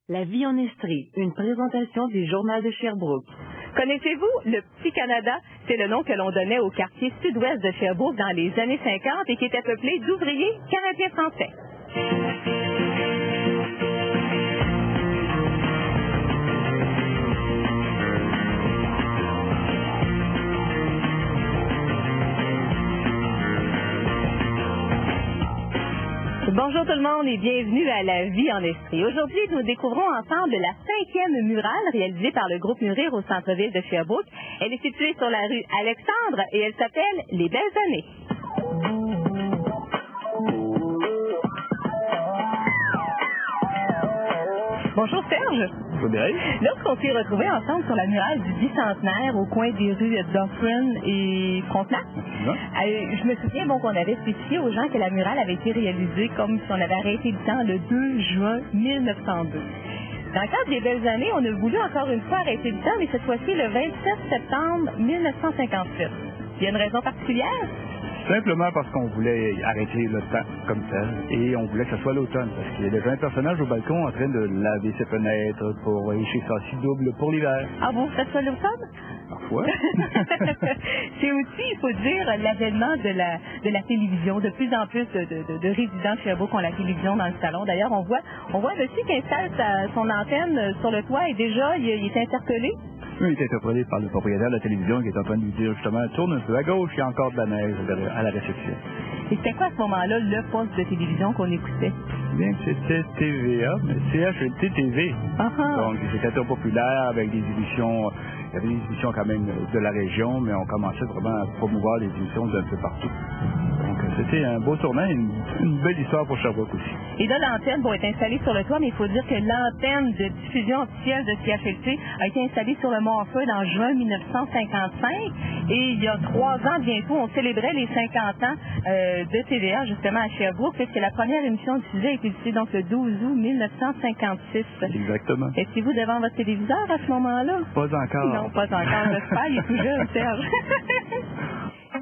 La vie en Estrie, une présentation du Journal de Sherbrooke. Connaissez-vous le Petit Canada? C'est le nom que l'on donnait au quartier sud-ouest de Sherbrooke dans les années 50 et qui était peuplé d'ouvriers canadiens français. Bonjour tout le monde et bienvenue à La Vie en Estrie. Aujourd'hui, nous découvrons ensemble la 5e murale réalisée par le groupe Mûrir au centre-ville de Sherbrooke. Elle est située sur la rue Alexandre et elle s'appelle Les Belles Années. Bonjour Serge. Lorsqu'on s'est retrouvés ensemble sur la murale du bicentenaire au coin des rues Dufferin et Frontenac, je me souviens qu'on avait spécifié aux gens que la murale avait été réalisée comme si on avait arrêté le temps le 2 juin 1902. Dans le cadre des Belles Années, on a voulu encore une fois arrêter le temps, mais cette fois-ci le 27 septembre 1958. Il y a une raison particulière? Simplement parce qu'on voulait arrêter le temps comme tel et on voulait que ce soit l'automne parce qu'il y a déjà un personnage au balcon en train de laver ses fenêtres pour écher sa scie double pour l'hiver. Ah bon, ça soit l'automne? Parfois. C'est aussi, il faut dire, l'avènement de la télévision. De plus en plus de résidents de Sherbrooke ont la télévision dans le salon. D'ailleurs, on voit un monsieur qui installe son antenne sur le toit et déjà, il est interpellé. Il est interpellé par le propriétaire de la télévision qui est en train de lui dire justement tourne un peu à gauche, il y a encore de la neige à la réception. Et c'était quoi à ce moment-là le poste de télévision qu'on écoutait? Bien que c'était TVA, mais CHLT-TV. Donc c'était très populaire avec des émissions, il y avait des émissions quand même de la région, mais on commençait vraiment à promouvoir les émissions d'un peu partout. Donc c'était un beau tournant, une belle histoire pour Sherbrooke aussi. Et là, l'antenne est installée sur le toit, mais il faut dire que l'antenne de diffusion officielle de CHLT a été installée sur le Mont-Feu en juin 1955. Et il y a 3 ans bientôt, on célébrait les 50 ans de TVA justement à Sherbrooke, puisque la première émission diffusée a été diffusée donc le 12 août 1956. Exactement. Étiez-vous devant votre téléviseur à ce moment-là? Pas encore. Non, pas encore. J'espère, il est tout jeune, Serge.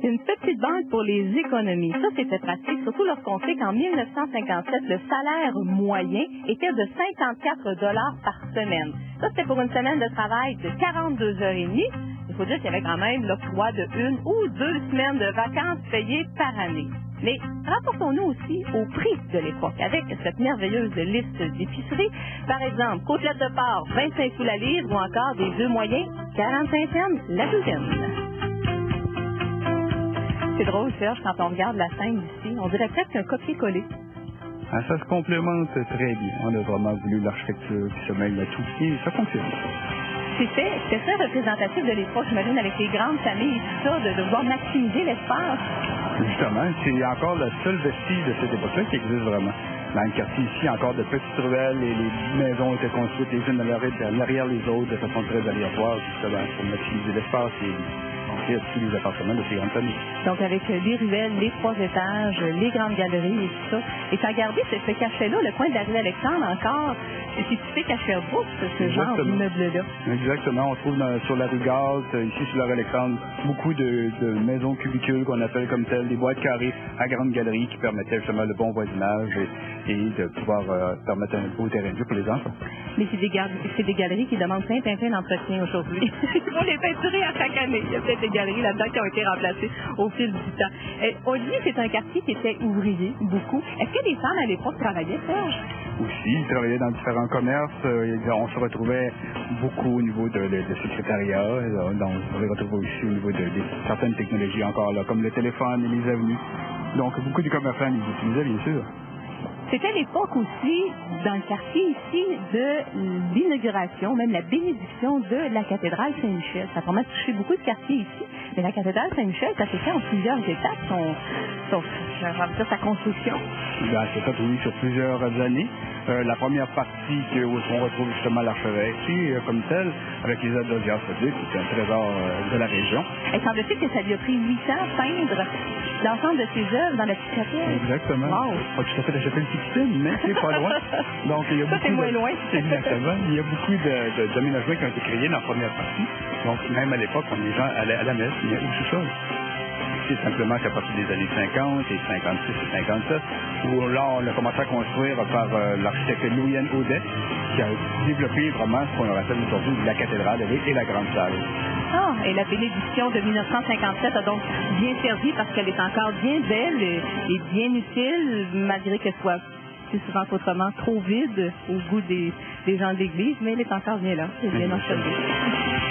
Une petite banque pour les économies. Ça, c'était pratique, surtout lorsqu'on sait qu'en 1957, le salaire moyen était de 54 $ par semaine. Ça, c'était pour une semaine de travail de 42 heures et demie. Il faut dire qu'il y avait quand même l'octroi de 1 ou 2 semaines de vacances payées par année. Mais rapportons-nous aussi au prix de l'époque, avec cette merveilleuse liste d'épiceries. Par exemple, côtelette de porc, 25 sous la livre, ou encore des œufs moyens, 45 cents la douzaine. C'est drôle, Serge, quand on regarde la scène d'ici, on dirait presque un copier-coller. Ah, ça se complémente très bien. On a vraiment voulu l'architecture qui se mêle à tout et ça fonctionne. C'était très représentatif de l'époque, j'imagine, avec les grandes familles et tout ça, de devoir maximiser l'espace. Justement, c'est encore le seul vestige de cette époque-là qui existe vraiment. Dans le quartier ici, encore de petites ruelles et les maisons étaient construites les unes derrière les autres de façon très aléatoire, justement, pour maximiser l'espace et offrir tous les appartements de ces grandes familles. Donc, avec les ruelles, les 3 étages, les grandes galeries et tout ça. Et tu as regardé ce cachet-là, le coin de la rue Alexandre encore, c'est typique à Sherbrooke, ce genre d'immeuble-là. Exactement. On trouve sur la rue Gaz, ici sur la rue Alexandre, beaucoup de maisons cubicules qu'on appelle comme telles, des boîtes carrées à grande galerie qui permettaient justement le bon voisinage et de pouvoir permettre un beau terrain de jeu pour les enfants. Mais c'est des galeries qui demandent plein d'entretien aujourd'hui. Il faut les peinturer à chaque année. Il y a peut-être des galeries là-dedans qui ont été remplacées au fil du temps. Olivier, c'est un quartier qui était ouvrier, beaucoup. Est-ce que les femmes à l'époque travaillaient, Serge? Aussi, ils travaillaient dans différents commerces. On se retrouvait beaucoup au niveau de secrétariat. Donc, on les retrouvait aussi au niveau de certaines technologies encore, là, comme le téléphone et les avenues. Donc, beaucoup de commerçants les utilisaient, bien sûr. C'était l'époque aussi, dans le quartier ici, de l'inauguration, même la bénédiction de la cathédrale Saint-Michel. Ça a vraiment touché beaucoup de quartiers ici. Mais la cathédrale Saint-Michel, ça s'est fait en plusieurs étapes, sa construction. Ben, c'est fait, oui, sur plusieurs années. La première partie où on retrouve justement l'archevêché comme tel, avec les aides d'audience publique, qui est un trésor de la région. Et semble-t-il que ça lui a pris 8 ans peindre l'ensemble de ses œuvres dans la petite chapelle. Exactement. Wow. Pas tout à fait la chapelle Sixtine, mais c'est pas loin. Donc, il y a beaucoup c'est moins loin. Exactement. Il y a beaucoup d'aménagements qui ont été créés dans la première partie. Donc, même à l'époque, quand les gens allaient à la messe, il y a au sous-sol. C'est simplement qu'à partir des années 50 et 56 et 57, où là, on a commencé à construire par l'architecte Louis-Anne Audet, qui a développé vraiment ce qu'on appelle aujourd'hui la cathédrale et la grande salle. Ah, et la bénédiction de 1957 a donc bien servi parce qu'elle est encore bien belle et bien utile, malgré qu'elle soit plus souvent qu'autrement trop vide au goût des gens de l'Église, mais elle est encore bien là, c'est bien enseigné.